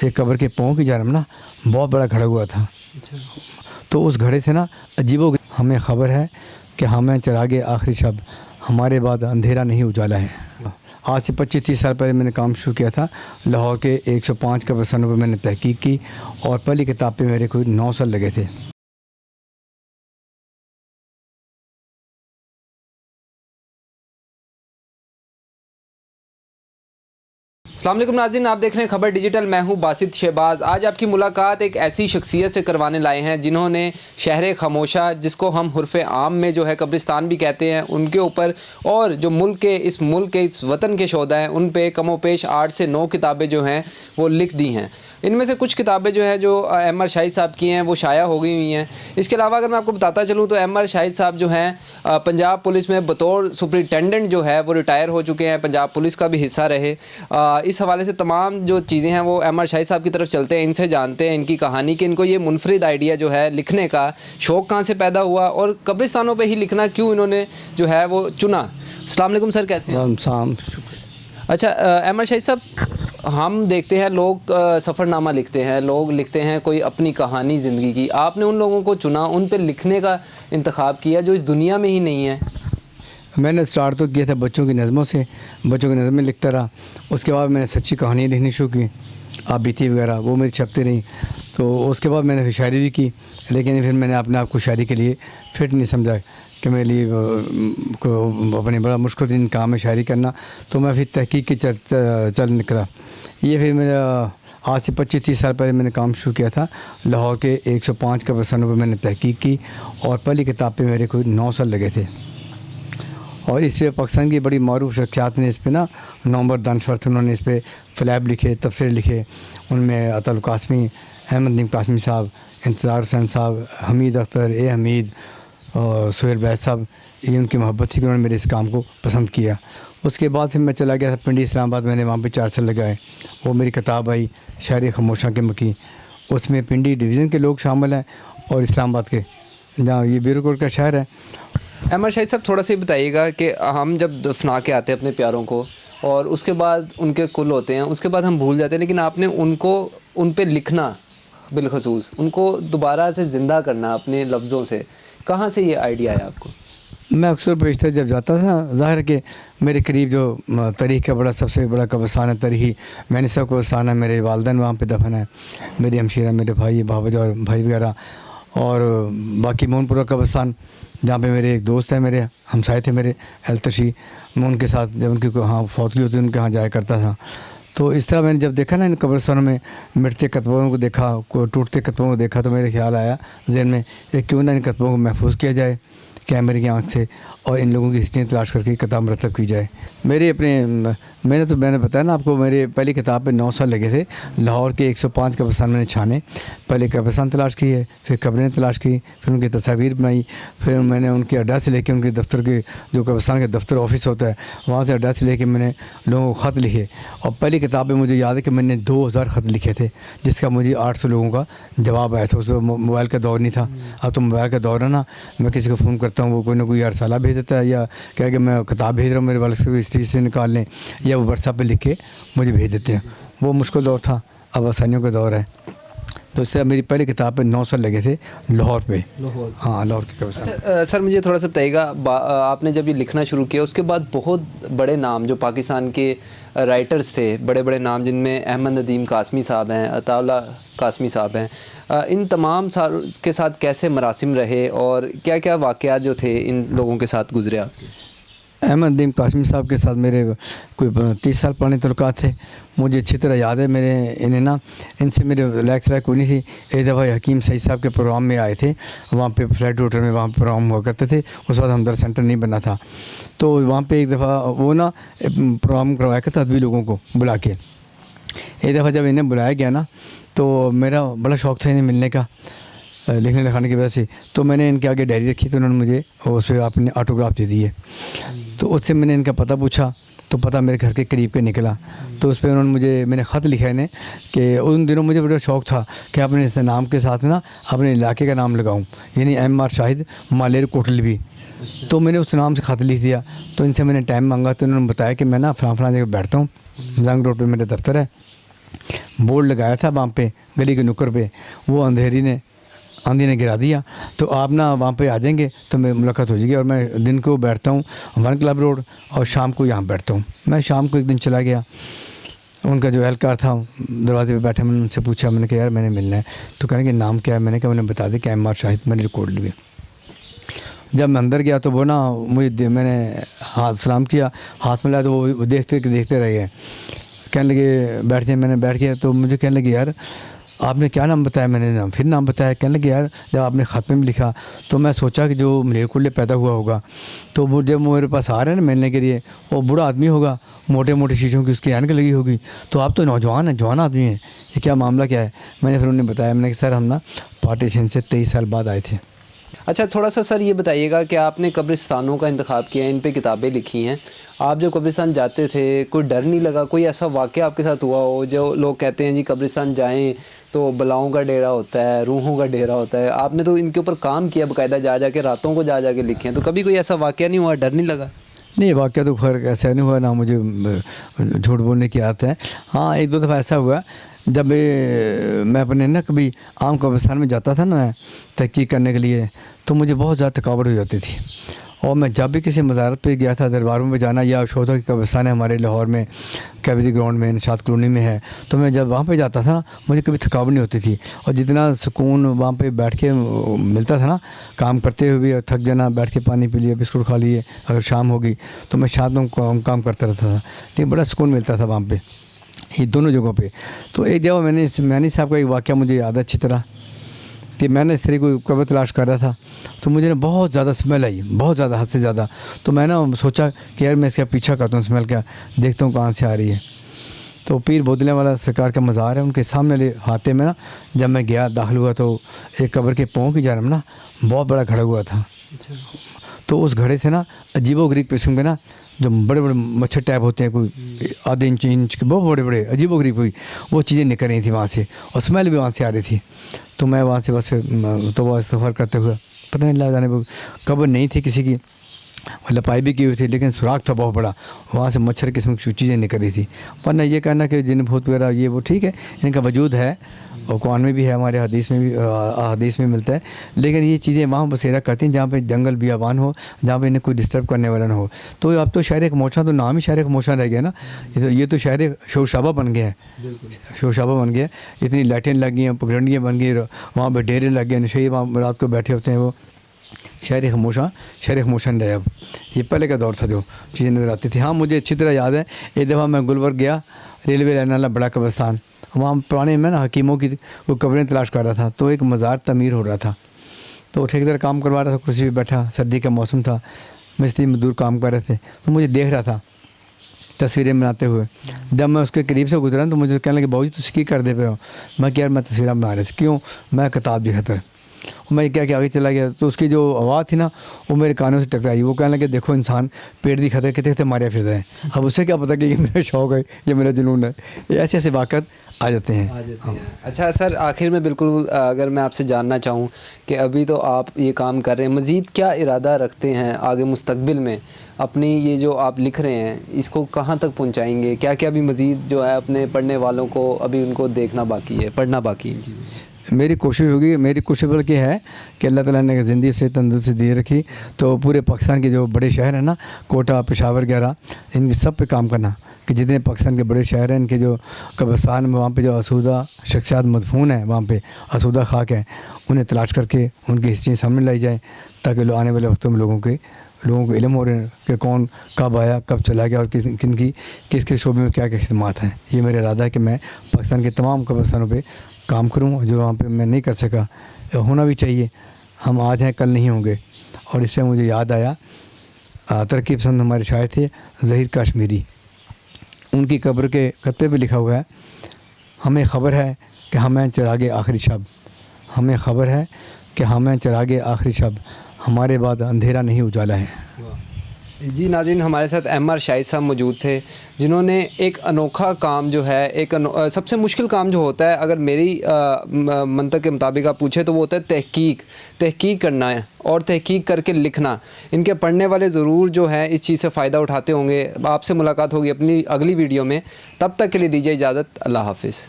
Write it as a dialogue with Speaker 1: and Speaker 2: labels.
Speaker 1: एक कब्र के पाँव की जानब ना बहुत बड़ा घड़ा हुआ था। तो उस घड़े से ना अजीबो हमें ख़बर है कि हमें चिरागे आखिरी शब, हमारे बाद अंधेरा नहीं उजाला है। आज से 25-30 साल पहले मैंने काम शुरू किया था। लाहौर के 105 कब्रिस्तानों पर मैंने तहकीक की और पहली किताब पे मेरे कोई 9 साल लगे थे।
Speaker 2: अस्सलाम वालेकुम नाज़रीन, आप देख रहे हैं खबर डिजिटल। मैं हूं बासित शहबाज। आज आपकी मुलाकात एक ऐसी शख्सियत से करवाने लाए हैं जिन्होंने शहर खामोशा, जिसको हम हुर्फ़े आम में जो है कब्रिस्तान भी कहते हैं, उनके ऊपर और जो इस मुल्क के इस वतन के शोधा हैं उन पे कमो पेश 8 से 9 किताबें जो हैं वो लिख दी हैं। इनमें से कुछ किताबें जो हैं जो एम.आर. शाहिद साहब की हैं वो शाया हो गई हुई हैं। इसके अलावा अगर मैं आपको बताता चलूँ तो एम.आर. शाहिद साहब जो हैं पंजाब पुलिस में बतौर सुपरिटेंडेंट जो है वो रिटायर हो चुके हैं, पंजाब पुलिस का भी हिस्सा रहे। इस हवाले से तमाम जो चीज़ें हैं वो एम.आर. शाहिद साहब की तरफ चलते हैं, इनसे जानते हैं इनकी कहानी कि इनको ये मुनफरिद आइडिया जो है लिखने का शौक़ कहाँ से पैदा हुआ और कब्रिस्तानों पर ही लिखना क्यों इन्होंने जो है वो चुना। अस्सलाम वालेकुम सर, कैसे हैं? अच्छा एम.आर. शाहिद साहब, हम देखते हैं लोग सफ़रनामा लिखते हैं, लोग लिखते हैं कोई अपनी कहानी ज़िंदगी की। आपने उन लोगों को चुना, उन पर लिखने का इंतखाब किया जो इस दुनिया में ही नहीं है।
Speaker 1: मैंने स्टार्ट तो किया था बच्चों की नज़मों से, बच्चों की नज़में लिखता रहा। उसके बाद मैंने सच्ची कहानियाँ लिखनी शुरू की, आप बीती वगैरह, वो मेरी छपती रही। तो उसके बाद मैंने फिर शायरी भी की, लेकिन फिर मैंने अपने आप को शायरी के लिए फिट नहीं समझा कि मेरे लिए को अपने बड़ा मुश्किल काम है शायरी करना। तो मैं फिर तहकीक की चल निकला। ये फिर मेरा आज से 25-30 साल पहले मैंने काम शुरू किया था। लाहौर के 105 कब्रिस्तानों पर मैंने तहकीक की और पहली किताब पे मेरे कोई 9 साल लगे थे। और इस पर पाकिस्तान की बड़ी मारूफ शख्सियात ने इस पर ना नवंबर दानश्वर थे, उन्होंने इस पर फ़लैब लिखे, तफसीर लिखे। उनमें अतुल कासमी, अहमद नईम कासमी साहब, इंतज़ार हुसैन साहब, हमीद अख्तर, ए हमीद और सुहेल बैद साहब, ये उनकी मोहब्बत थी कि उन्होंने मेरे इस काम को पसंद किया। उसके बाद फिर मैं चला गया था पिंडी इस्लामाबाद, मैंने वहाँ पे 4 साल लगाए। वो मेरी किताब आई शहर खामोशा के मकी, उसमें पिंडी डिवीज़न के लोग शामिल हैं और इस्लामाबाद के, जहाँ ये बीरोकोट का शहर है।
Speaker 2: एम.आर. शाहिद साहब, थोड़ा सा बताइएगा कि हम जब दफना के आते हैं अपने प्यारों को और उसके बाद उनके कुल होते हैं, उसके बाद हम भूल जाते हैं, लेकिन आपने उन पे लिखना, बिलखसूस उनको दोबारा से ज़िंदा करना अपने लफ्ज़ों से, कहाँ से ये आइडिया आया आपको?
Speaker 1: मैं अक्सर बेशतर जब जाता था ना, ज़ाहिर के मेरे करीब जो तारीख़ का सबसे बड़ा कब्रिस्तान है तारीख़ी मैंने सब कब्रिस्तान है, मेरे वालिदैन वहाँ पे दफन है, मेरी हमशीरा, मेरे भाई बाबा और भाई वगैरह, और बाकी मोहनपुरा कब्रिस्तान जहाँ पे मेरे एक दोस्त है, मेरे हमसाए थे मेरे अलतशी, मैं उनके साथ जब उनकी हाँ फौतगी होती उनके यहाँ जाया करता था। तो इस तरह मैंने जब देखा ना इन कब्रिस्तानों में मिटते कतबों को देखा, टूटते कतबों को देखा, तो मेरे ख्याल आया जहन में क्यों ना इन कतबों को महफूज किया जाए कैमरे की आँख से और इन लोगों की हिस्ट्री तलाश करके किताब मरतब की जाए। मैंने बताया ना आपको, मेरे पहली किताब पे 9 साल लगे थे। लाहौर के 105 कब्रिस्तान मैंने छाने, पहले कब्रिस्तान तलाश की है, फिर कब्रें तलाश की, फिर उनकी तस्वीर बनाई, फिर मैंने उनके एड्रेस लेके उनके दफ्तर के जो कब्रिस्तान के दफ्तर ऑफिस होता है वहाँ से एड्रेस लेके मैंने लोगों को ख़त लिखे। और पहली किताब में मुझे याद है कि मैंने 2000 ख़त लिखे थे, जिसका मुझे 800 लोगों का जवाब आया था। उस मोबाइल का दौर नहीं था, अब तो मोबाइल का दौर है ना, मैं किसी को फ़ोन करता हूँ, वो कोई ना कोई अरसाला भेज देता है या क्या कि मैं किताब भेज रहा हूँ मेरे वाले से हिस्ट्री से निकाल लें, या वो व्हाट्सएप पे लिख के मुझे भेज देते हैं। वो मुश्किल दौर था, अब आसानियों का दौर है। तो इससे मेरी पहली किताब पे 9 साल लगे थे लाहौर पे। हाँ, लाहौर की कब्रिस्तान।
Speaker 2: सर मुझे थोड़ा सा बताइएगा, आपने जब ये लिखना शुरू किया उसके बाद बहुत बड़े नाम जो पाकिस्तान के राइटर्स थे, बड़े बड़े नाम जिनमें अहमद नदीम कासमी साहब हैं, अताउल्लाह कासमी साहब हैं, इन तमाम के साथ कैसे मरासिम रहे और क्या क्या वाक़यात जो थे इन लोगों के साथ गुजरे आपके?
Speaker 1: अहमद नदीम कासमी साहब के साथ मेरे कोई 30 साल पुराने तल्लुकात थे। मुझे अच्छी तरह याद है, इनसे मेरे लेक्चर कोई नहीं थी। एक दफ़ा हकीम सईद साहब के प्रोग्राम में आए थे, वहाँ पे फ्लैट होटल में वहाँ प्रोग्राम हुआ करते थे, उस वक्त हमदर्द सेंटर नहीं बना था। तो वहाँ पे एक दफ़ा वो ना प्रोग्राम करवाया करता अदबी लोगों को बुला के। एक दफ़ा जब इन्हें बुलाया गया ना, तो मेरा बड़ा शौक़ था इन्हें मिलने का लिखने लिखाने की वजह से। तो मैंने इनके आगे डायरी रखी, तो उन्होंने मुझे उस पर अपने ऑटोग्राफ दे दिए। तो उससे मैंने इनका पता पूछा, तो पता मेरे घर के करीब के निकला। तो उस पर मैंने ख़त लिखा इन्हें कि उन दिनों मुझे बड़ा शौक़ था कि अपने इस नाम के साथ ना अपने इलाके का नाम लगाऊं, यानी एम.आर. शाहिद मालेर कोटलवी। तो मैंने उस नाम से ख़त लिख दिया। तो इनसे मैंने टाइम मांगा, तो उन्होंने बताया कि मैं ना फलां जगह बैठता हूँ, जंग रोड पर मेरा दफ्तर है, बोर्ड लगाया था वहाँ पे गली के नुक्कड़ पे, वो आंधी ने गिरा दिया। तो आप ना वहाँ पे आ जाएंगे तो मेरी मुलाकात हो जाएगी। और मैं दिन को बैठता हूँ वन क्लब रोड और शाम को यहाँ बैठता हूँ। मैं शाम को एक दिन चला गया, उनका जो एहलकार था दरवाजे पे बैठा, मैंने उनसे पूछा, मैंने कहा यार मैंने मिलना है। तो कहने के नाम क्या है? मैंने कहा मैंने बता दी कि एम आर शाहिद, मैंने रिकॉर्ड लिया। जब मैं अंदर गया तो वो ना मैंने हाथ सलाम किया, हाथ मिलाया, तो वो देखते रह गए। कहने लगे बैठ जाए, मैंने बैठ गया। तो मुझे कहने लगे यार आपने क्या नाम बताया? मैंने फिर नाम बताया। कहने लगे यार जब आपने ख़त में भी लिखा तो मैं सोचा कि जो मलेरकोटले पैदा हुआ होगा, तो वो जब मेरे पास आ रहे हैं ना मिलने के लिए, वो बूढ़ा आदमी होगा, मोटे मोटे शीशों की उसकी ऐनक लगी होगी, तो आप तो नौजवान हैं, जवान आदमी हैं, ये क्या मामला क्या है? मैंने फिर उन्हें बताया, मैंने कहा सर हम ना पार्टीशन से 23 साल बाद आए थे।
Speaker 2: अच्छा, थोड़ा सा सर ये बताइएगा कि आपने कब्रिस्तानों का इंतखाब किया, इन पे किताबें लिखी हैं, आप जब कब्रिस्तान जाते थे कोई डर नहीं लगा? कोई ऐसा वाक़या आपके साथ हुआ हो जो लोग कहते हैं जी कब्रिस्तान जाएं तो बलाओं का डेरा होता है, रूहों का डेरा होता है, आपने तो इनके ऊपर काम किया बाकायदा, जा के रातों को जा के लिखे हैं, तो कभी कोई ऐसा वाक़या नहीं हुआ, डर नहीं लगा?
Speaker 1: नहीं, वाक़या तो खैर ऐसा नहीं हुआ, ना मुझे झूठ बोलने की आदत है। हाँ, एक दो दफ़ा ऐसा हुआ जब मैं अपने ना कभी आम कब्रिस्तान में जाता था ना मैं तहक़ीक़ करने के लिए, तो मुझे बहुत ज़्यादा थकावट हो जाती थी। और मैं जब भी किसी मज़ारत पे गया था, दरबारों में जाना, या शोधा की कब्रिस्तान है हमारे लाहौर में, कैबरी ग्राउंड में, निशात कॉलोनी में है, तो मैं जब वहाँ पे जाता था मुझे कभी थकावट नहीं होती थी। और जितना सुकून वहाँ पे बैठ के मिलता था ना, काम करते हुए भी थक जाना, बैठ के पानी पी लिया, बिस्कुट खा लिए, अगर शाम होगी तो मैं शाम में काम करता रहता था, लेकिन बड़ा सुकून मिलता था वहाँ पर, ये दोनों जगहों पे। तो एक जगह मैंने साहब का एक वाक़या मुझे याद है अच्छी तरह, कि मैंने इस तरह कोई कब्र तलाश कर रहा था, तो मुझे ना बहुत ज़्यादा स्मेल आई, बहुत ज़्यादा, हद से ज़्यादा। तो मैं ना सोचा कि यार मैं इसका पीछा करता हूँ स्मेल का, देखता हूँ कहाँ से आ रही है। तो पीर बोदले वाला सरकार का मज़ार है, उनके सामने हाथे में ना जब मैं गया दाखिल हुआ तो एक कब्र के पाँव की जानब ना बहुत बड़ा घड़ा हुआ था। तो उस घड़े से ना अजीबोगरीब किस्म के ना जो बड़े बड़े मच्छर टैप होते हैं, कोई आधे इंच के बहुत बड़े बड़े अजीबोगरीब कोई वो चीज़ें निकल रही थी वहाँ से, और स्मेल भी वहाँ से आ रही थी। तो मैं वहाँ से बस फिर तो वह सफ़र करते हुए, पता नहीं ला जाने कब्र नहीं थी किसी की, लपाई भी की हुई थी, लेकिन सुराख था बहुत बड़ा, वहाँ से मच्छर किस्म की चीज़ें निकल रही थी। वरना ये कहना कि जिन भूत वगैरह ये वो ठीक है, इनका वजूद है और कुरान में भी है, हमारे हदीस में मिलता है, लेकिन ये चीज़ें वहाँ बसेरा करती हैं जहाँ पे जंगल बियाबान हो, जहाँ पे इन्हें कोई डिस्टर्ब करने वाला ना हो। तो अब तो शहर खामोशा, तो नाम ही शहर खामोशा रह गया ना, ये तो शहर शोशाबा बन गया है, शोशाबा बन गया। इतनी लाइटें लग गई हैं, पगडंडियाँ बन गई, वहाँ पर डेरे लग गए, नशे वहाँ रात को बैठे होते हैं, वो शहर खामोशा नहीं रहा अब। ये पहले का दौर था जो चीज़ें नज़र आती थी। हाँ, मुझे अच्छी तरह याद है, एक दफ़ा मैं गुलबर्ग गया, रेलवे लाइन वाला बड़ा कब्रिस्तान, वहाँ पुराने में ना हकीमों की वो कब्रें तलाश कर रहा था, तो एक मज़ार तमीर हो रहा था, तो ठेकेदार काम करवा रहा था, कुर्सी पे बैठा, सर्दी का मौसम था, मिस्त्री मजदूर काम कर रहे थे, तो मुझे देख रहा था तस्वीरें बनाते हुए। जब मैं उसके करीब से गुजरा तो मुझे कहने लगे बाबूजी तुम क्या कर दे पे हो? मैं क्या, मैं तस्वीरें बना रहा था। क्यों? मैं किताब भी खतर। मैं क्या कि आगे चला गया, तो उसकी जो आवाज़ थी ना वो मेरे कानों से टकराई। वो कहने लगे देखो इंसान पेड़ दी खतर कितने मारे फिरते हैं, अब उसे क्या पता कि ये मेरा शौक़ है, ये मेरा जुनून है। ऐसे ऐसे वाक़त आ जाते हैं।
Speaker 2: अच्छा सर, आखिर में बिल्कुल अगर मैं आपसे जानना चाहूँ कि अभी तो आप ये काम कर रहे हैं, मज़ीद क्या इरादा रखते हैं आगे मुस्तकबिल में? अपनी ये जो आप लिख रहे हैं इसको कहाँ तक पहुँचाएँगे? क्या क्या अभी मज़ीद जो है अपने पढ़ने वालों को अभी उनको देखना बाकी है, पढ़ना बाकी है?
Speaker 1: मेरी कोशिश बल्कि है कि अल्लाह ताला ने ज़िंदगी से तंदुरुस्ती दे रखी, तो पूरे पाकिस्तान के जो बड़े शहर हैं ना, कोटा, पेशावर वगैरह, इन सब पे काम करना कि जितने पाकिस्तान के बड़े शहर हैं इनके जो कब्रिस्तान में वहाँ पे जो आसूदा शख्सियात मदफून हैं, वहाँ पे आसूदा खाक हैं, उन्हें तलाश करके उनकी हिस्ट्री सामने लाई जाए, ताकि आने वाले वक्तों में लोगों को इल्म हो रहे हैं कि कौन कब आया, कब चला गया, और किस किस शोबे में क्या क्या खिदमात हैं। ये मेरा इरादा है कि मैं पाकिस्तान के तमाम कब्रिस्तानों पे काम करूं, जो वहाँ पे मैं नहीं कर सका, होना भी चाहिए। हम आज हैं कल नहीं होंगे। और इससे मुझे याद आया, तरक्की पसंद हमारे शायर थे ज़हीर कश्मीरी, उनकी कब्र के खत्ते पे लिखा हुआ है, हमें ख़बर है कि हमें चिरागे आखिरी शब, हमें ख़बर है कि हमें चिरागे आखिरी शब, हमारे बाद अंधेरा नहीं उजाला है।
Speaker 2: जी नाज़रीन, हमारे साथ एम.आर. शाहिद साहब मौजूद थे, जिन्होंने एक अनोखा काम जो है, सबसे मुश्किल काम जो होता है, अगर मेरी मंतक के मुताबिक आप पूछे तो वो होता है तहकीक करना है और तहकीक करके लिखना। इनके पढ़ने वाले ज़रूर जो है इस चीज़ से फ़ायदा उठाते होंगे। आपसे मुलाकात होगी अपनी अगली वीडियो में, तब तक के लिए दीजिए इजाज़त। अल्लाह हाफ़िज़।